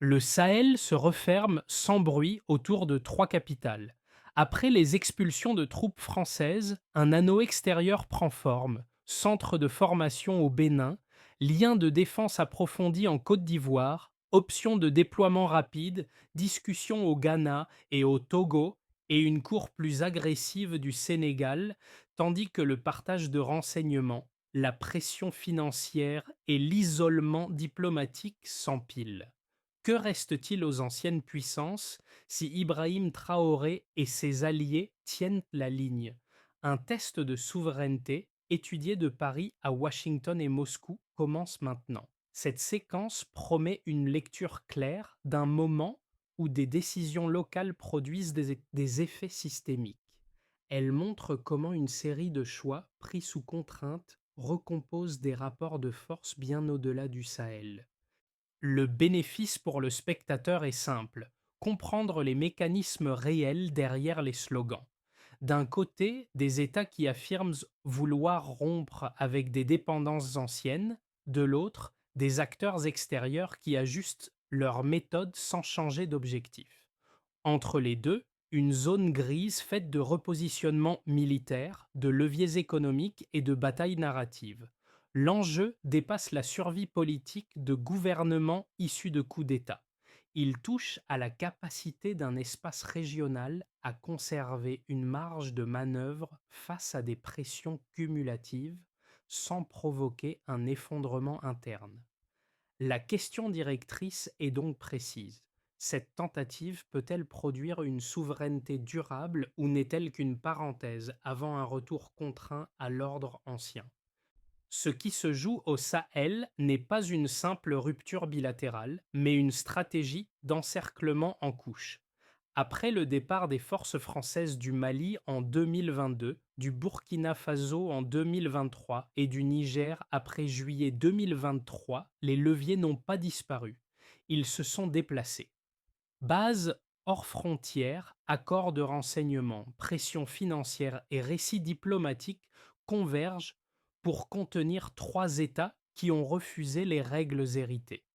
Le Sahel se referme sans bruit autour de trois capitales. Après les expulsions de troupes françaises, un anneau extérieur prend forme, centre de formation au Bénin, lien de défense approfondi en Côte d'Ivoire, option de déploiement rapide, discussion au Ghana et au Togo, et une cour plus agressive du Sénégal, tandis que le partage de renseignements, la pression financière et l'isolement diplomatique s'empilent. Que reste-t-il aux anciennes puissances si Ibrahim Traoré et ses alliés tiennent la ligne? Un test de souveraineté, étudié de Paris à Washington et Moscou, commence maintenant. Cette séquence promet une lecture claire d'un moment où des décisions locales produisent des effets systémiques. Elle montre comment une série de choix pris sous contrainte recompose des rapports de force bien au-delà du Sahel. Le bénéfice pour le spectateur est simple: comprendre les mécanismes réels derrière les slogans. D'un côté, des États qui affirment vouloir rompre avec des dépendances anciennes, de l'autre, des acteurs extérieurs qui ajustent leurs méthodes sans changer d'objectif. Entre les deux, une zone grise faite de repositionnement militaire, de leviers économiques et de batailles narratives. L'enjeu dépasse la survie politique de gouvernements issus de coups d'État. Il touche à la capacité d'un espace régional à conserver une marge de manœuvre face à des pressions cumulatives sans provoquer un effondrement interne. La question directrice est donc précise. Cette tentative peut-elle produire une souveraineté durable ou n'est-elle qu'une parenthèse avant un retour contraint à l'ordre ancien? Ce qui se joue au Sahel n'est pas une simple rupture bilatérale, mais une stratégie d'encerclement en couches. Après le départ des forces françaises du Mali en 2022, du Burkina Faso en 2023 et du Niger après juillet 2023, les leviers n'ont pas disparu. Ils se sont déplacés. Bases hors frontières, accords de renseignement, pression financière et récits diplomatiques convergent pour contenir trois États qui ont refusé les règles héritées.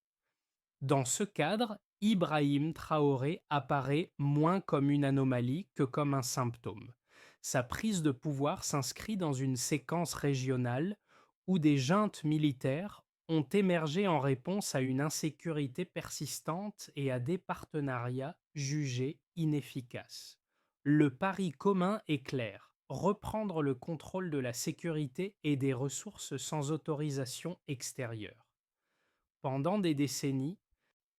Dans ce cadre, Ibrahim Traoré apparaît moins comme une anomalie que comme un symptôme. Sa prise de pouvoir s'inscrit dans une séquence régionale où des juntes militaires ont émergé en réponse à une insécurité persistante et à des partenariats jugés inefficaces. Le pari commun est clair: reprendre le contrôle de la sécurité et des ressources sans autorisation extérieure. Pendant des décennies,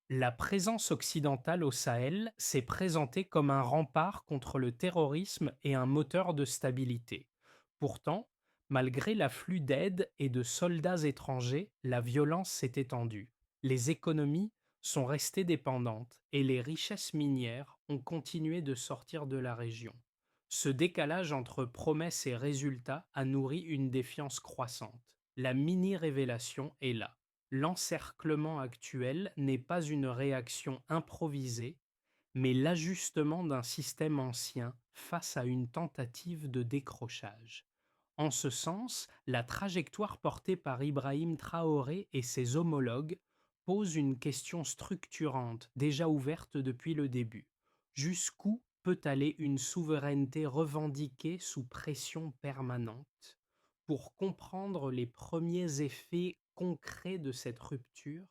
la présence occidentale au Sahel s'est présentée comme un rempart contre le terrorisme et un moteur de stabilité. Pourtant, malgré l'afflux d'aide et de soldats étrangers, la violence s'est étendue. Les économies sont restées dépendantes et les richesses minières ont continué de sortir de la région. Ce décalage entre promesses et résultats a nourri une défiance croissante. La mini-révélation est là: l'encerclement actuel n'est pas une réaction improvisée, mais l'ajustement d'un système ancien face à une tentative de décrochage. En ce sens, la trajectoire portée par Ibrahim Traoré et ses homologues pose une question structurante déjà ouverte depuis le début. Jusqu'où peut aller une souveraineté revendiquée sous pression permanente? Pour comprendre les premiers effets concrets de cette rupture,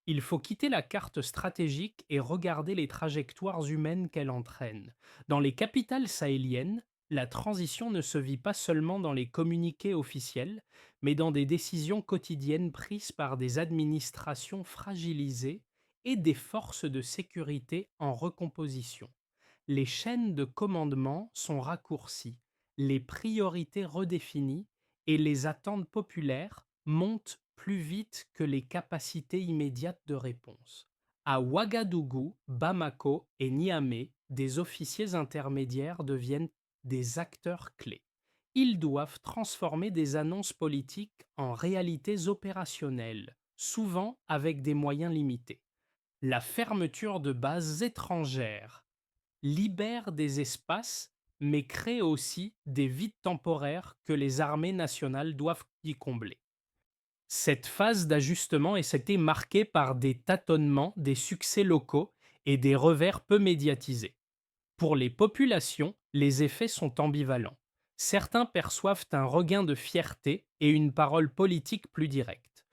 il faut quitter la carte stratégique et regarder les trajectoires humaines qu'elle entraîne. Dans les capitales sahéliennes, la transition ne se vit pas seulement dans les communiqués officiels, mais dans des décisions quotidiennes prises par des administrations fragilisées et des forces de sécurité en recomposition. Les chaînes de commandement sont raccourcies, les priorités redéfinies et les attentes populaires montent plus vite que les capacités immédiates de réponse. À Ouagadougou, Bamako et Niamey, des officiers intermédiaires deviennent des acteurs clés. Ils doivent transformer des annonces politiques en réalités opérationnelles, souvent avec des moyens limités. La fermeture de bases étrangères libère des espaces, mais crée aussi des vides temporaires que les armées nationales doivent y combler. Cette phase d'ajustement s'était marquée par des tâtonnements, des succès locaux et des revers peu médiatisés. Pour les populations, les effets sont ambivalents. Certains perçoivent un regain de fierté et une parole politique plus directe.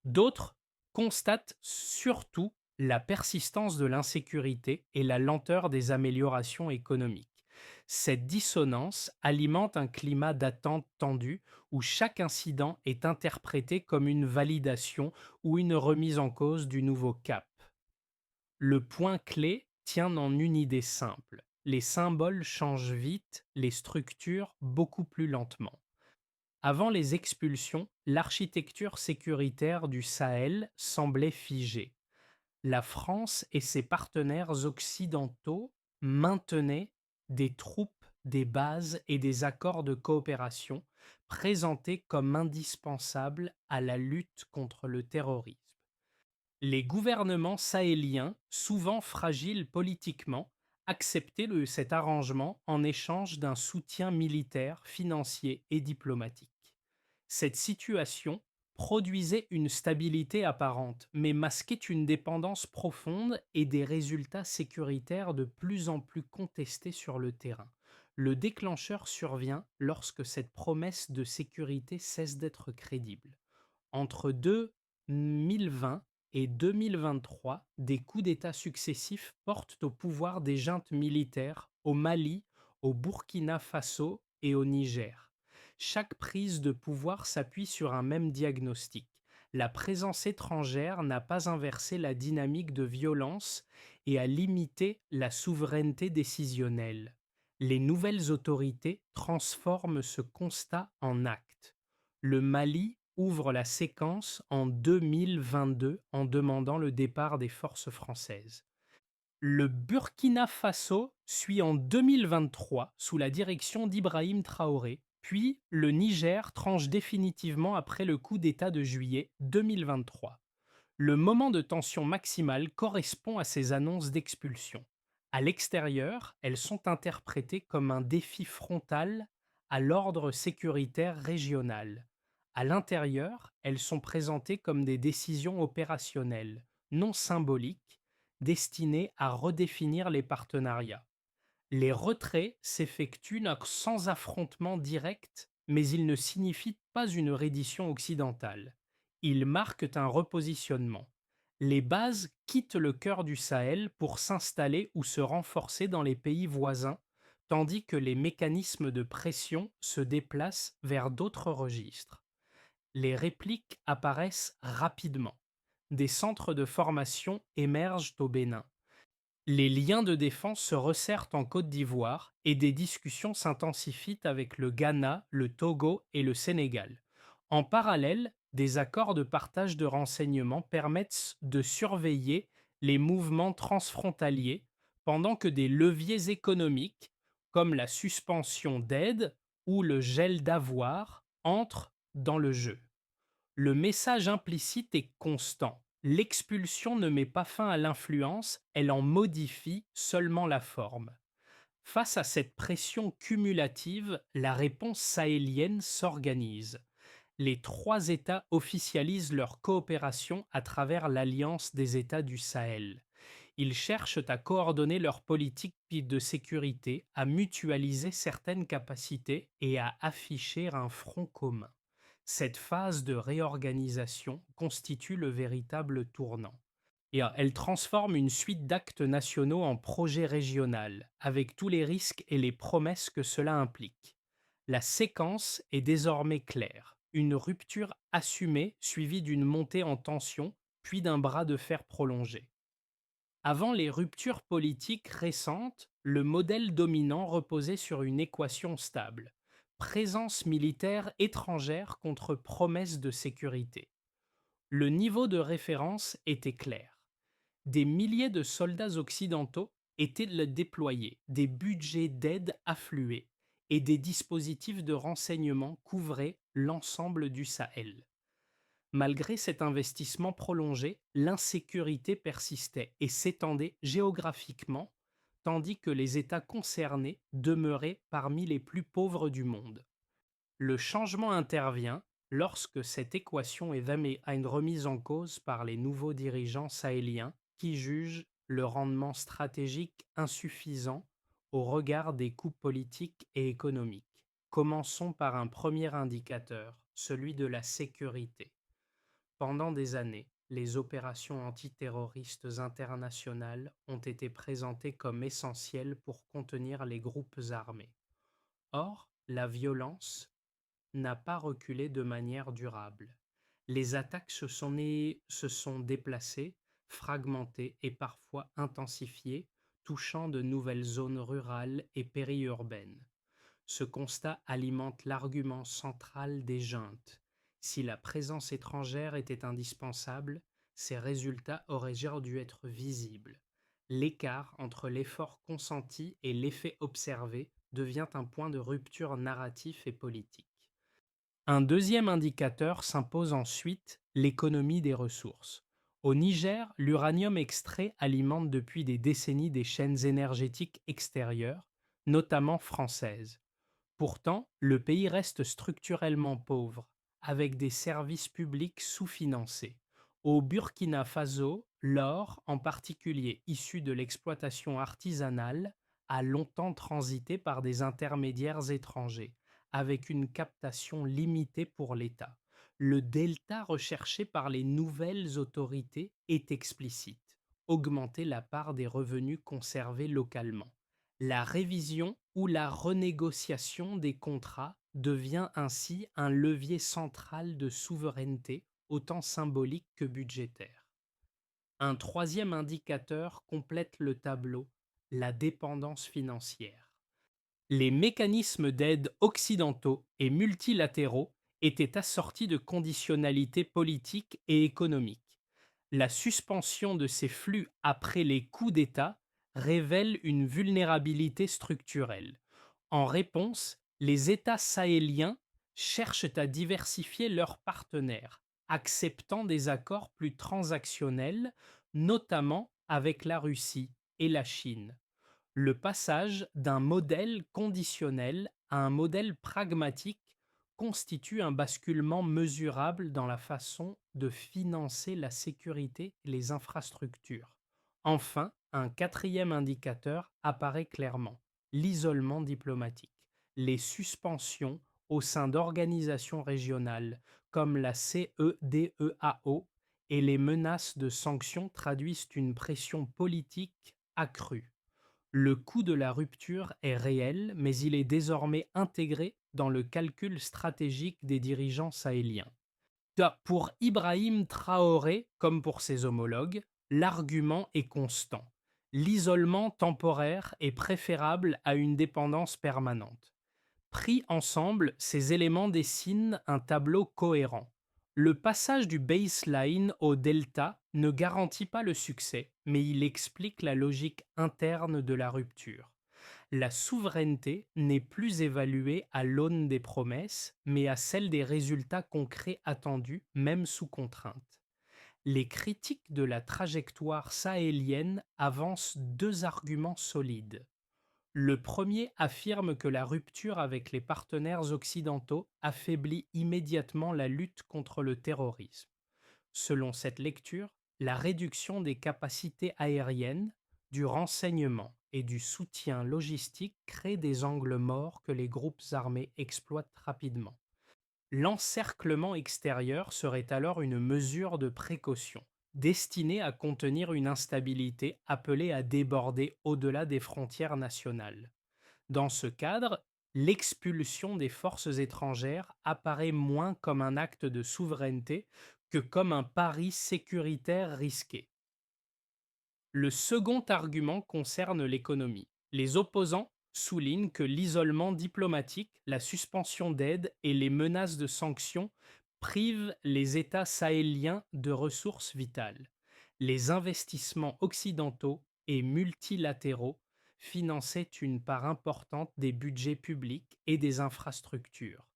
D'autres constatent surtout la persistance de l'insécurité et la lenteur des améliorations économiques. Cette dissonance alimente un climat d'attente tendue où chaque incident est interprété comme une validation ou une remise en cause du nouveau cap. Le point clé tient en une idée simple. Les symboles changent vite, les structures beaucoup plus lentement. Avant les expulsions, l'architecture sécuritaire du Sahel semblait figée. La France et ses partenaires occidentaux maintenaient des troupes, des bases et des accords de coopération présentés comme indispensables à la lutte contre le terrorisme. Les gouvernements sahéliens, souvent fragiles politiquement, acceptaient cet arrangement en échange d'un soutien militaire, financier et diplomatique. Cette situation produisait une stabilité apparente, mais masquait une dépendance profonde et des résultats sécuritaires de plus en plus contestés sur le terrain. Le déclencheur survient lorsque cette promesse de sécurité cesse d'être crédible. Entre 2020 et 2023, des coups d'État successifs portent au pouvoir des juntes militaires au Mali, au Burkina Faso et au Niger. Chaque prise de pouvoir s'appuie sur un même diagnostic. La présence étrangère n'a pas inversé la dynamique de violence et a limité la souveraineté décisionnelle. Les nouvelles autorités transforment ce constat en acte. Le Mali ouvre la séquence en 2022 en demandant le départ des forces françaises. Le Burkina Faso suit en 2023 sous la direction d'Ibrahim Traoré, puis le Niger tranche définitivement après le coup d'État de juillet 2023. Le moment de tension maximale correspond à ces annonces d'expulsion. À l'extérieur, elles sont interprétées comme un défi frontal à l'ordre sécuritaire régional. À l'intérieur, elles sont présentées comme des décisions opérationnelles, non symboliques, destinées à redéfinir les partenariats. Les retraits s'effectuent sans affrontement direct, mais ils ne signifient pas une reddition occidentale. Ils marquent un repositionnement. Les bases quittent le cœur du Sahel pour s'installer ou se renforcer dans les pays voisins, tandis que les mécanismes de pression se déplacent vers d'autres registres. Les répliques apparaissent rapidement. Des centres de formation émergent au Bénin. Les liens de défense se resserrent en Côte d'Ivoire et des discussions s'intensifient avec le Ghana, le Togo et le Sénégal. En parallèle, des accords de partage de renseignements permettent de surveiller les mouvements transfrontaliers pendant que des leviers économiques comme la suspension d'aide ou le gel d'avoirs entrent dans le jeu. Le message implicite est constant. L'expulsion ne met pas fin à l'influence, elle en modifie seulement la forme. Face à cette pression cumulative, la réponse sahélienne s'organise. Les trois États officialisent leur coopération à travers l'Alliance des États du Sahel. Ils cherchent à coordonner leur politique de sécurité, à mutualiser certaines capacités et à afficher un front commun. Cette phase de réorganisation constitue le véritable tournant. Et elle transforme une suite d'actes nationaux en projet régional, avec tous les risques et les promesses que cela implique. La séquence est désormais claire. Une rupture assumée suivie d'une montée en tension, puis d'un bras de fer prolongé. Avant les ruptures politiques récentes, le modèle dominant reposait sur une équation stable. Présence militaire étrangère contre promesse de sécurité. Le niveau de référence était clair. Des milliers de soldats occidentaux étaient déployés, des budgets d'aide affluaient et des dispositifs de renseignement couvraient l'ensemble du Sahel. Malgré cet investissement prolongé, l'insécurité persistait et s'étendait géographiquement, tandis que les États concernés demeuraient parmi les plus pauvres du monde. Le changement intervient lorsque cette équation est remise en cause par les nouveaux dirigeants sahéliens qui jugent le rendement stratégique insuffisant au regard des coûts politiques et économiques. Commençons par un premier indicateur, celui de la sécurité. Pendant des années, les opérations antiterroristes internationales ont été présentées comme essentielles pour contenir les groupes armés. Or, la violence n'a pas reculé de manière durable. Les attaques se sont déplacées, fragmentées et parfois intensifiées, touchant de nouvelles zones rurales et périurbaines. Ce constat alimente l'argument central des juntes. Si la présence étrangère était indispensable, ces résultats auraient dû être visibles. L'écart entre l'effort consenti et l'effet observé devient un point de rupture narratif et politique. Un deuxième indicateur s'impose ensuite, l'économie des ressources. Au Niger, l'uranium extrait alimente depuis des décennies des chaînes énergétiques extérieures, notamment françaises. Pourtant, le pays reste structurellement pauvre, avec des services publics sous-financés. Au Burkina Faso, l'or, en particulier issu de l'exploitation artisanale, a longtemps transité par des intermédiaires étrangers, avec une captation limitée pour l'État. Le delta recherché par les nouvelles autorités est explicite: augmenter la part des revenus conservés localement. La révision ou la renégociation des contrats devient ainsi un levier central de souveraineté, autant symbolique que budgétaire. Un troisième indicateur complète le tableau: la dépendance financière. Les mécanismes d'aide occidentaux et multilatéraux étaient assortis de conditionnalités politiques et économiques. La suspension de ces flux après les coups d'État révèle une vulnérabilité structurelle. En réponse, les États sahéliens cherchent à diversifier leurs partenaires, acceptant des accords plus transactionnels, notamment avec la Russie et la Chine. Le passage d'un modèle conditionnel à un modèle pragmatique constitue un basculement mesurable dans la façon de financer la sécurité et les infrastructures. Enfin, un quatrième indicateur apparaît clairement: l'isolement diplomatique. Les suspensions au sein d'organisations régionales comme la CEDEAO et les menaces de sanctions traduisent une pression politique accrue. Le coût de la rupture est réel, mais il est désormais intégré dans le calcul stratégique des dirigeants sahéliens. Pour Ibrahim Traoré, comme pour ses homologues, l'argument est constant: l'isolement temporaire est préférable à une dépendance permanente. Pris ensemble, ces éléments dessinent un tableau cohérent. Le passage du baseline au delta ne garantit pas le succès, mais il explique la logique interne de la rupture. La souveraineté n'est plus évaluée à l'aune des promesses, mais à celle des résultats concrets attendus, même sous contrainte. Les critiques de la trajectoire sahélienne avancent deux arguments solides. Le premier affirme que la rupture avec les partenaires occidentaux affaiblit immédiatement la lutte contre le terrorisme. Selon cette lecture, la réduction des capacités aériennes, du renseignement et du soutien logistique crée des angles morts que les groupes armés exploitent rapidement. L'encerclement extérieur serait alors une mesure de précaution, destinée à contenir une instabilité appelée à déborder au-delà des frontières nationales. Dans ce cadre, l'expulsion des forces étrangères apparaît moins comme un acte de souveraineté que comme un pari sécuritaire risqué. Le second argument concerne l'économie. Les opposants soulignent que l'isolement diplomatique, la suspension d'aide et les menaces de sanctions privent les États sahéliens de ressources vitales. Les investissements occidentaux et multilatéraux finançaient une part importante des budgets publics et des infrastructures.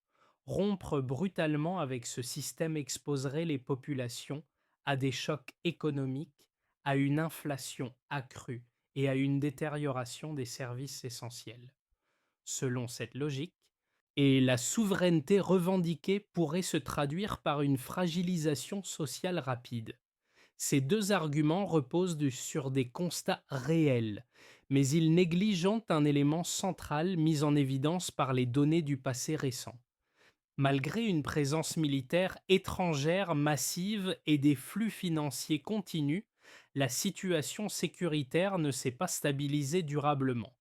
Rompre brutalement avec ce système exposerait les populations à des chocs économiques, à une inflation accrue et à une détérioration des services essentiels. Selon cette logique, Et la souveraineté revendiquée pourrait se traduire par une fragilisation sociale rapide. Ces deux arguments reposent sur des constats réels, mais ils négligent un élément central mis en évidence par les données du passé récent. Malgré une présence militaire étrangère massive et des flux financiers continus, la situation sécuritaire ne s'est pas stabilisée durablement.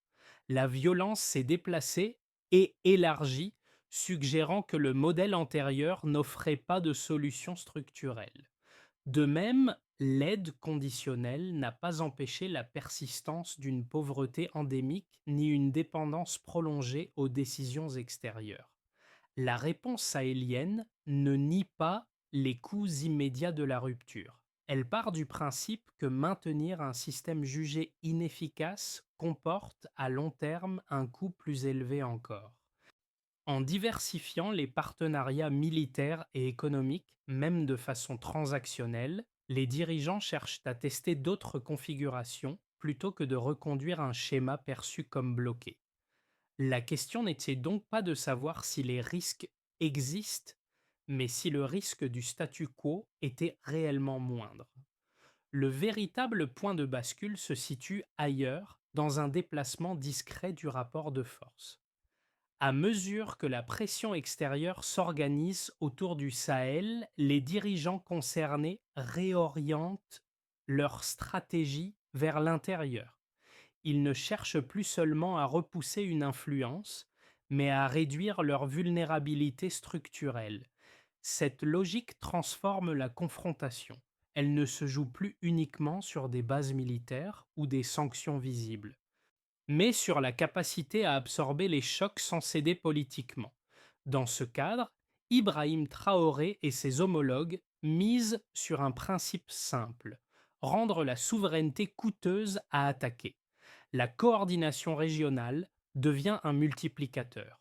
La violence s'est déplacée et élargie, suggérant que le modèle antérieur n'offrait pas de solution structurelle. De même, l'aide conditionnelle n'a pas empêché la persistance d'une pauvreté endémique ni une dépendance prolongée aux décisions extérieures. La réponse sahélienne ne nie pas les coûts immédiats de la rupture. Elle part du principe que maintenir un système jugé inefficace comporte à long terme un coût plus élevé encore. En diversifiant les partenariats militaires et économiques, même de façon transactionnelle, les dirigeants cherchent à tester d'autres configurations plutôt que de reconduire un schéma perçu comme bloqué. La question n'était donc pas de savoir si les risques existent, mais si le risque du statu quo était réellement moindre. Le véritable point de bascule se situe ailleurs, dans un déplacement discret du rapport de force. À mesure que la pression extérieure s'organise autour du Sahel, les dirigeants concernés réorientent leur stratégie vers l'intérieur. Ils ne cherchent plus seulement à repousser une influence, mais à réduire leur vulnérabilité structurelle. Cette logique transforme la confrontation. Elle ne se joue plus uniquement sur des bases militaires ou des sanctions visibles, mais sur la capacité à absorber les chocs sans céder politiquement. Dans ce cadre, Ibrahim Traoré et ses homologues misent sur un principe simple: rendre la souveraineté coûteuse à attaquer. La coordination régionale devient un multiplicateur.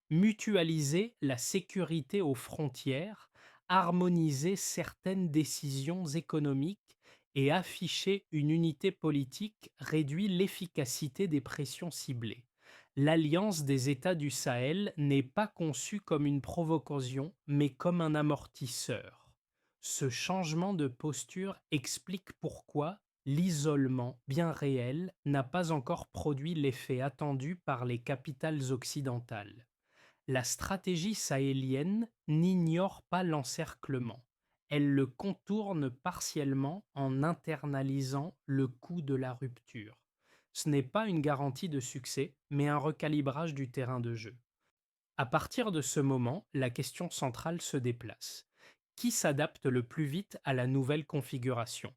Mutualiser la sécurité aux frontières, harmoniser certaines décisions économiques et afficher une unité politique réduit l'efficacité des pressions ciblées. L'alliance des États du Sahel n'est pas conçue comme une provocation, mais comme un amortisseur. Ce changement de posture explique pourquoi l'isolement, bien réel, n'a pas encore produit l'effet attendu par les capitales occidentales. La stratégie sahélienne n'ignore pas l'encerclement. Elle le contourne partiellement en internalisant le coût de la rupture. Ce n'est pas une garantie de succès, mais un recalibrage du terrain de jeu. À partir de ce moment, la question centrale se déplace. Qui s'adapte le plus vite à la nouvelle configuration?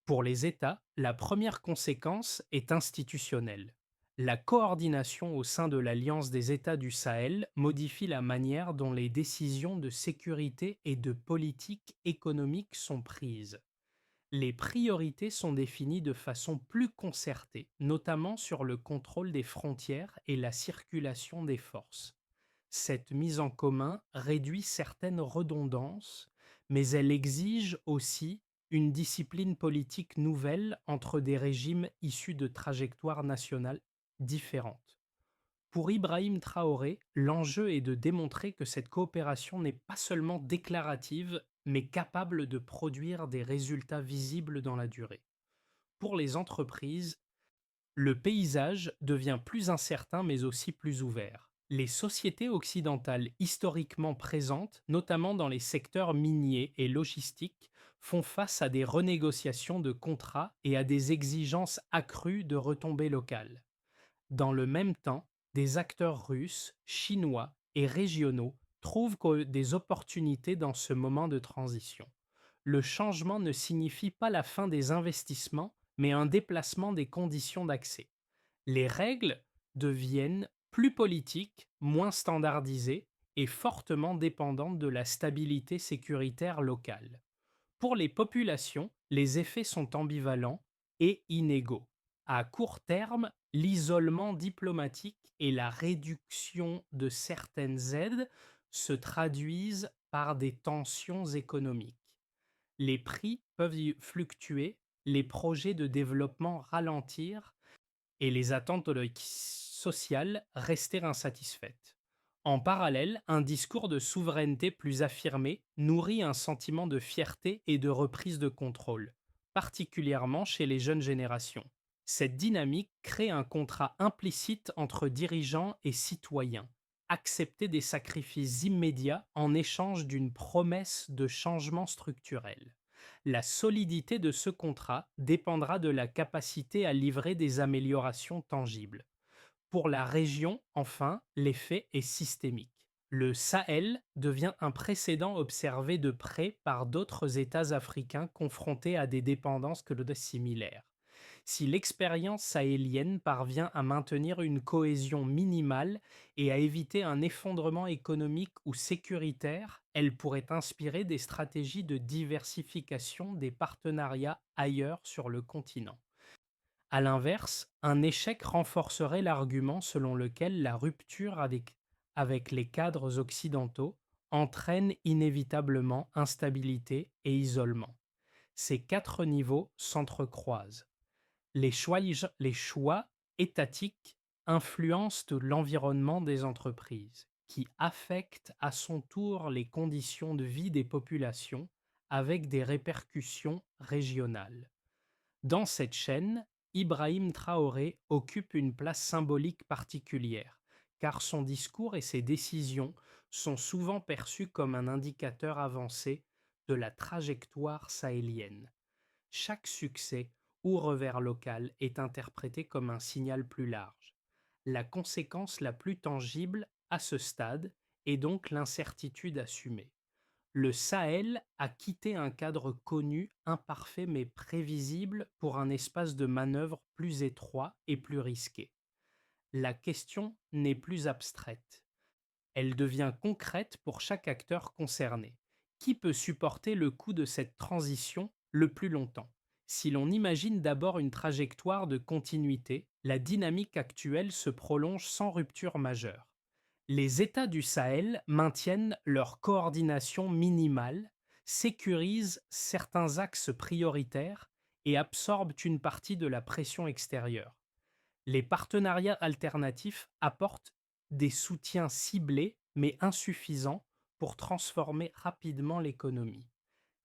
Pour les États, la première conséquence est institutionnelle. La coordination au sein de l'Alliance des États du Sahel modifie la manière dont les décisions de sécurité et de politique économique sont prises. Les priorités sont définies de façon plus concertée, notamment sur le contrôle des frontières et la circulation des forces. Cette mise en commun réduit certaines redondances, mais elle exige aussi une discipline politique nouvelle entre des régimes issus de trajectoires nationales différentes. Pour Ibrahim Traoré, l'enjeu est de démontrer que cette coopération n'est pas seulement déclarative, mais capable de produire des résultats visibles dans la durée. Pour les entreprises, le paysage devient plus incertain mais aussi plus ouvert. Les sociétés occidentales historiquement présentes, notamment dans les secteurs miniers et logistiques, font face à des renégociations de contrats et à des exigences accrues de retombées locales. Dans le même temps, des acteurs russes, chinois et régionaux trouvent des opportunités dans ce moment de transition. Le changement ne signifie pas la fin des investissements, mais un déplacement des conditions d'accès. Les règles deviennent plus politiques, moins standardisées et fortement dépendantes de la stabilité sécuritaire locale. Pour les populations, les effets sont ambivalents et inégaux. À court terme, l'isolement diplomatique et la réduction de certaines aides se traduisent par des tensions économiques. Les prix peuvent y fluctuer, les projets de développement ralentir et les attentes sociales rester insatisfaites. En parallèle, un discours de souveraineté plus affirmé nourrit un sentiment de fierté et de reprise de contrôle, particulièrement chez les jeunes générations. Cette dynamique crée un contrat implicite entre dirigeants et citoyens, accepter des sacrifices immédiats en échange d'une promesse de changement structurel. La solidité de ce contrat dépendra de la capacité à livrer des améliorations tangibles. Pour la région, enfin, l'effet est systémique. Le Sahel devient un précédent observé de près par d'autres États africains confrontés à des dépendances similaires. Si l'expérience sahélienne parvient à maintenir une cohésion minimale et à éviter un effondrement économique ou sécuritaire, elle pourrait inspirer des stratégies de diversification des partenariats ailleurs sur le continent. À l'inverse, un échec renforcerait l'argument selon lequel la rupture avec les cadres occidentaux entraîne inévitablement instabilité et isolement. Ces quatre niveaux s'entrecroisent. Les choix étatiques influencent l'environnement des entreprises, qui affectent à son tour les conditions de vie des populations avec des répercussions régionales. Dans cette chaîne, Ibrahim Traoré occupe une place symbolique particulière, car son discours et ses décisions sont souvent perçus comme un indicateur avancé de la trajectoire sahélienne. Chaque succès ou revers local est interprété comme un signal plus large. La conséquence la plus tangible à ce stade est donc l'incertitude assumée. Le Sahel a quitté un cadre connu, imparfait mais prévisible pour un espace de manœuvre plus étroit et plus risqué. La question n'est plus abstraite. Elle devient concrète pour chaque acteur concerné. Qui peut supporter le coût de cette transition le plus longtemps? Si l'on imagine d'abord une trajectoire de continuité, la dynamique actuelle se prolonge sans rupture majeure. Les États du Sahel maintiennent leur coordination minimale, sécurisent certains axes prioritaires et absorbent une partie de la pression extérieure. Les partenariats alternatifs apportent des soutiens ciblés mais insuffisants pour transformer rapidement l'économie.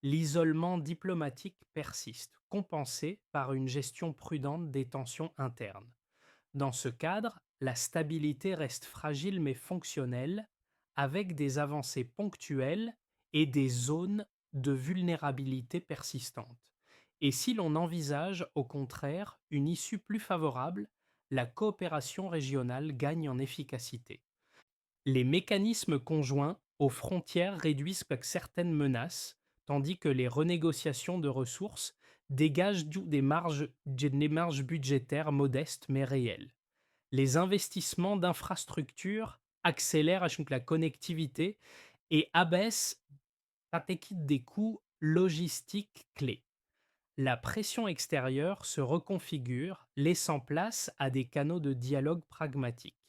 L'isolement diplomatique persiste, compensé par une gestion prudente des tensions internes. Dans ce cadre, la stabilité reste fragile mais fonctionnelle, avec des avancées ponctuelles et des zones de vulnérabilité persistantes. Et si l'on envisage, au contraire, une issue plus favorable, la coopération régionale gagne en efficacité. Les mécanismes conjoints aux frontières réduisent certaines menaces, tandis que les renégociations de ressources dégagent des marges budgétaires modestes mais réelles. Les investissements d'infrastructures accélèrent donc la connectivité et abaissent des coûts logistiques clés. La pression extérieure se reconfigure, laissant place à des canaux de dialogue pragmatiques.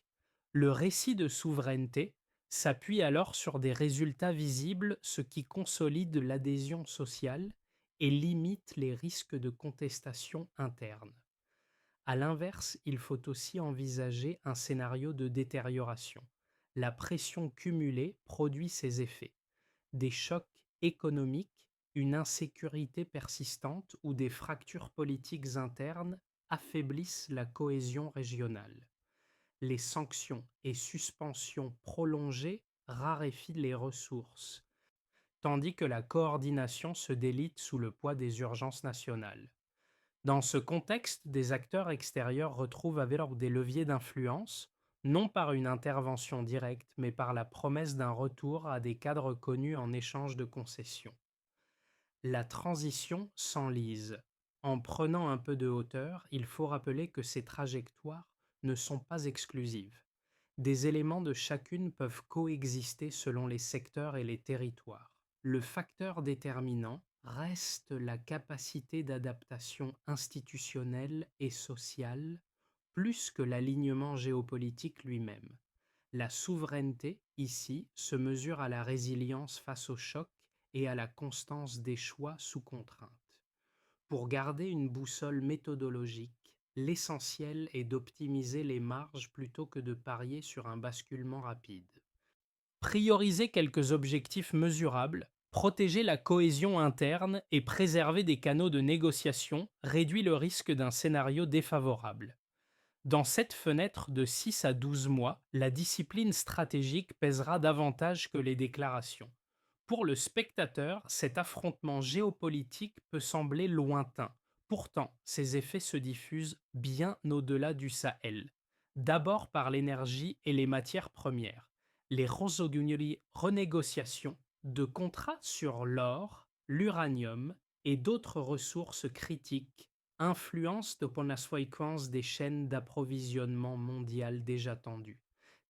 Le récit de souveraineté s'appuie alors sur des résultats visibles, ce qui consolide l'adhésion sociale et limite les risques de contestation interne. À l'inverse, il faut aussi envisager un scénario de détérioration. La pression cumulée produit ses effets. Des chocs économiques, une insécurité persistante ou des fractures politiques internes affaiblissent la cohésion régionale. Les sanctions et suspensions prolongées raréfient les ressources, tandis que la coordination se délite sous le poids des urgences nationales. Dans ce contexte, des acteurs extérieurs retrouvent alors des leviers d'influence, non par une intervention directe, mais par la promesse d'un retour à des cadres connus en échange de concessions. La transition s'enlise. En prenant un peu de hauteur, il faut rappeler que ces trajectoires ne sont pas exclusives. Des éléments de chacune peuvent coexister selon les secteurs et les territoires. Le facteur déterminant reste la capacité d'adaptation institutionnelle et sociale plus que l'alignement géopolitique lui-même. La souveraineté, ici, se mesure à la résilience face au choc et à la constance des choix sous contrainte. Pour garder une boussole méthodologique, l'essentiel est d'optimiser les marges plutôt que de parier sur un basculement rapide. Prioriser quelques objectifs mesurables, protéger la cohésion interne et préserver des canaux de négociation réduit le risque d'un scénario défavorable. Dans cette fenêtre de 6 à 12 mois, la discipline stratégique pèsera davantage que les déclarations. Pour le spectateur, cet affrontement géopolitique peut sembler lointain. Pourtant, ses effets se diffusent bien au-delà du Sahel. D'abord par l'énergie et les matières premières. Les renégociations de contrats sur l'or, l'uranium et d'autres ressources critiques influencent upon la fréquence des chaînes d'approvisionnement mondiales déjà tendues.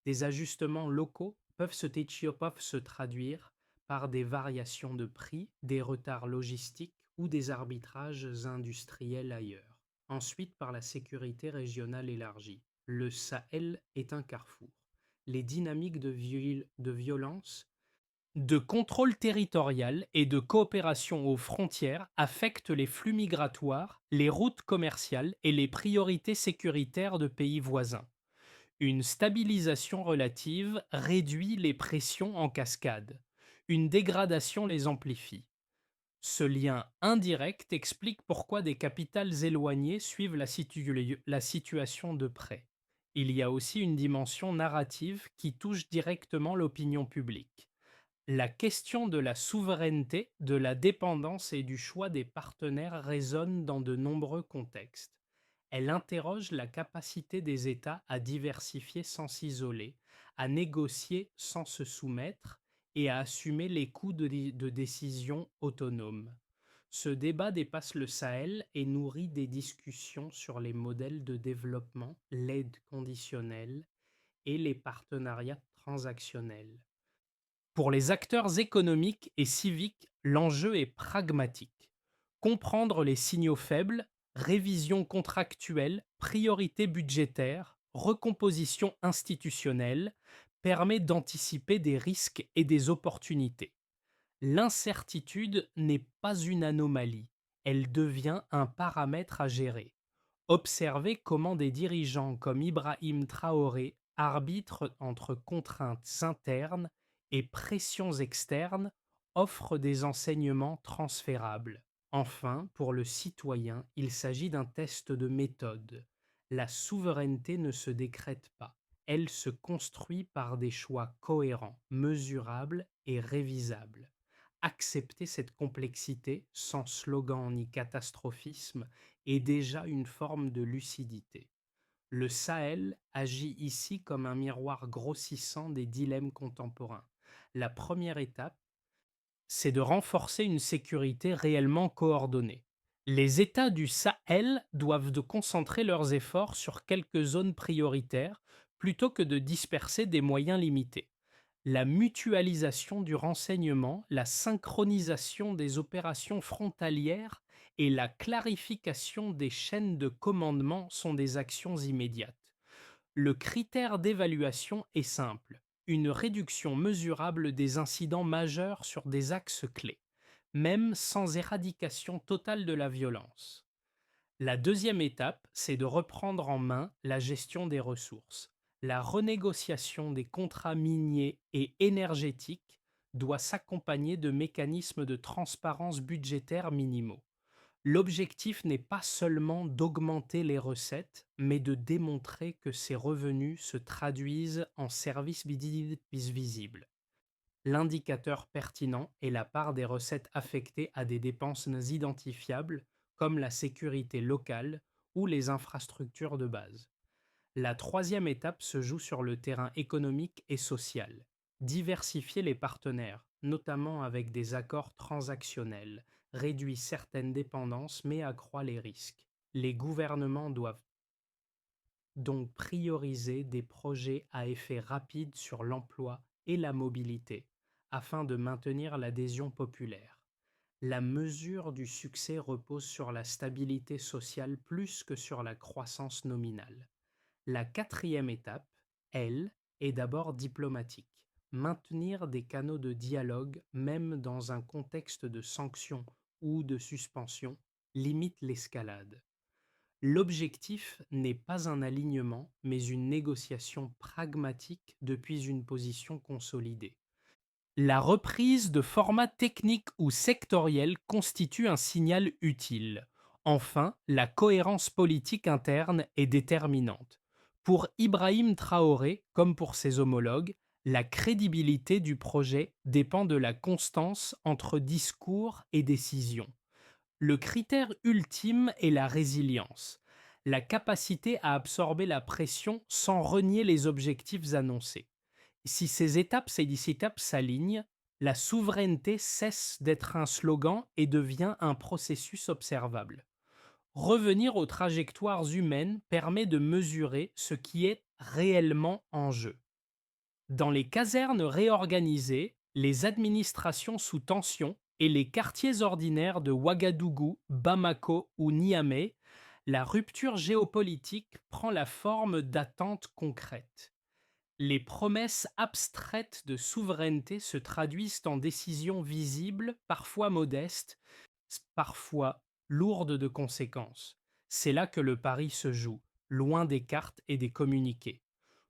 Des ajustements locaux peuvent se traduire par des variations de prix, des retards logistiques ou des arbitrages industriels ailleurs. Ensuite, par la sécurité régionale élargie. Le Sahel est un carrefour. Les dynamiques de violence, de contrôle territorial et de coopération aux frontières affectent les flux migratoires, les routes commerciales et les priorités sécuritaires de pays voisins. Une stabilisation relative réduit les pressions en cascade. Une dégradation les amplifie. Ce lien indirect explique pourquoi des capitales éloignées suivent la situation de près. Il y a aussi une dimension narrative qui touche directement l'opinion publique. La question de la souveraineté, de la dépendance et du choix des partenaires résonne dans de nombreux contextes. Elle interroge la capacité des États à diversifier sans s'isoler, à négocier sans se soumettre et à assumer les coûts de décision autonomes. Ce débat dépasse le Sahel et nourrit des discussions sur les modèles de développement, l'aide conditionnelle et les partenariats transactionnels. Pour les acteurs économiques et civiques, l'enjeu est pragmatique. Comprendre les signaux faibles, révision contractuelle, priorités budgétaires, recomposition institutionnelle, permet d'anticiper des risques et des opportunités. L'incertitude n'est pas une anomalie, elle devient un paramètre à gérer. Observez comment des dirigeants comme Ibrahim Traoré arbitrent entre contraintes internes et pressions externes, offrent des enseignements transférables. Enfin, pour le citoyen, il s'agit d'un test de méthode. La souveraineté ne se décrète pas, elle se construit par des choix cohérents, mesurables et révisables. Accepter cette complexité sans slogan ni catastrophisme est déjà une forme de lucidité. Le Sahel agit ici comme un miroir grossissant des dilemmes contemporains. La première étape, c'est de renforcer une sécurité réellement coordonnée. Les États du Sahel doivent de concentrer leurs efforts sur quelques zones prioritaires plutôt que de disperser des moyens limités. La mutualisation du renseignement, la synchronisation des opérations frontalières et la clarification des chaînes de commandement sont des actions immédiates. Le critère d'évaluation est simple, une réduction mesurable des incidents majeurs sur des axes clés, même sans éradication totale de la violence. La deuxième étape, c'est de reprendre en main la gestion des ressources. La renégociation des contrats miniers et énergétiques doit s'accompagner de mécanismes de transparence budgétaire minimaux. L'objectif n'est pas seulement d'augmenter les recettes, mais de démontrer que ces revenus se traduisent en services visibles. L'indicateur pertinent est la part des recettes affectées à des dépenses identifiables, comme la sécurité locale ou les infrastructures de base. La troisième étape se joue sur le terrain économique et social. Diversifier les partenaires, notamment avec des accords transactionnels, réduit certaines dépendances mais accroît les risques. Les gouvernements doivent donc prioriser des projets à effet rapide sur l'emploi et la mobilité afin de maintenir l'adhésion populaire. La mesure du succès repose sur la stabilité sociale plus que sur la croissance nominale. La quatrième étape, elle, est d'abord diplomatique. Maintenir des canaux de dialogue, même dans un contexte de sanctions ou de suspension, limite l'escalade. L'objectif n'est pas un alignement, mais une négociation pragmatique depuis une position consolidée. La reprise de formats techniques ou sectoriels constitue un signal utile. Enfin, la cohérence politique interne est déterminante. Pour Ibrahim Traoré, comme pour ses homologues, la crédibilité du projet dépend de la constance entre discours et décision. Le critère ultime est la résilience, la capacité à absorber la pression sans renier les objectifs annoncés. Si ces étapes s'alignent, la souveraineté cesse d'être un slogan et devient un processus observable. Revenir aux trajectoires humaines permet de mesurer ce qui est réellement en jeu. Dans les casernes réorganisées, les administrations sous tension et les quartiers ordinaires de Ouagadougou, Bamako ou Niamey, la rupture géopolitique prend la forme d'attentes concrètes. Les promesses abstraites de souveraineté se traduisent en décisions visibles, parfois modestes, parfois lourdes de conséquences. C'est là que le pari se joue, loin des cartes et des communiqués.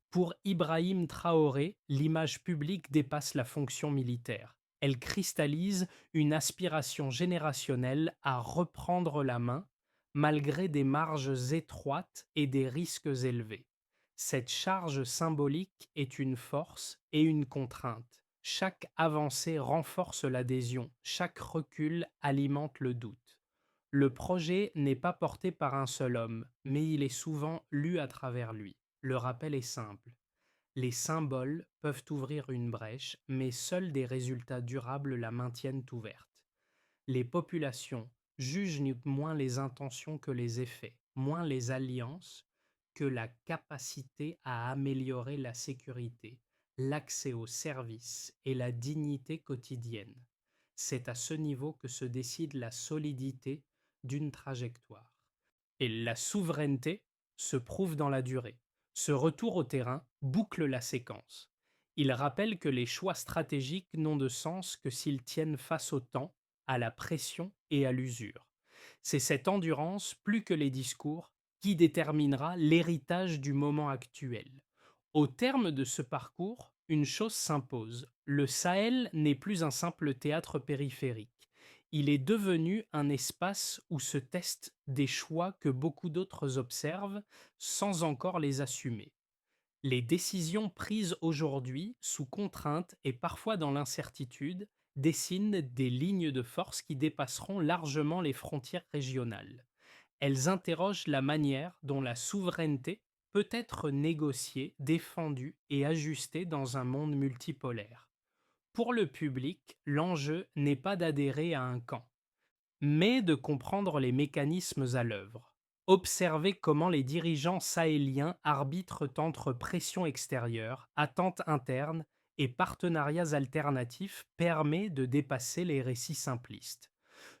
Pour Ibrahim Traoré, l'image publique dépasse la fonction militaire. Elle cristallise une aspiration générationnelle à reprendre la main, malgré des marges étroites et des risques élevés. Cette charge symbolique est une force et une contrainte. Chaque avancée renforce l'adhésion, chaque recul alimente le doute. Le projet n'est pas porté par un seul homme, mais il est souvent lu à travers lui. Le rappel est simple. Les symboles peuvent ouvrir une brèche, mais seuls des résultats durables la maintiennent ouverte. Les populations jugent moins les intentions que les effets, moins les alliances que la capacité à améliorer la sécurité, l'accès aux services et la dignité quotidienne. C'est à ce niveau que se décide la solidité d'une trajectoire. Et la souveraineté se prouve dans la durée. Ce retour au terrain boucle la séquence. Il rappelle que les choix stratégiques n'ont de sens que s'ils tiennent face au temps, à la pression et à l'usure. C'est cette endurance, plus que les discours, qui déterminera l'héritage du moment actuel. Au terme de ce parcours, une chose s'impose. Le Sahel n'est plus un simple théâtre périphérique. Il est devenu un espace où se testent des choix que beaucoup d'autres observent sans encore les assumer. Les décisions prises aujourd'hui, sous contrainte et parfois dans l'incertitude, dessinent des lignes de force qui dépasseront largement les frontières régionales. Elles interrogent la manière dont la souveraineté peut être négociée, défendue et ajustée dans un monde multipolaire. Pour le public, l'enjeu n'est pas d'adhérer à un camp, mais de comprendre les mécanismes à l'œuvre. Observer comment les dirigeants sahéliens arbitrent entre pression extérieure, attentes internes et partenariats alternatifs permet de dépasser les récits simplistes.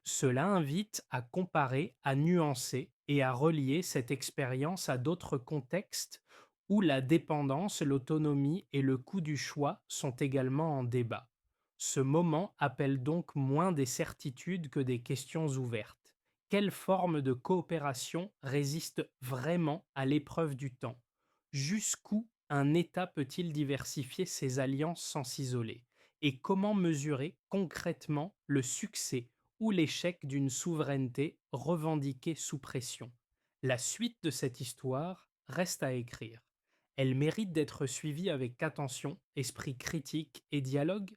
Cela invite à comparer, à nuancer et à relier cette expérience à d'autres contextes où la dépendance, l'autonomie et le coût du choix sont également en débat. Ce moment appelle donc moins des certitudes que des questions ouvertes. Quelle forme de coopération résiste vraiment à l'épreuve du temps? Jusqu'où un État peut-il diversifier ses alliances sans s'isoler? Et comment mesurer concrètement le succès ou l'échec d'une souveraineté revendiquée sous pression? La suite de cette histoire reste à écrire. Elle mérite d'être suivie avec attention, esprit critique et dialogue.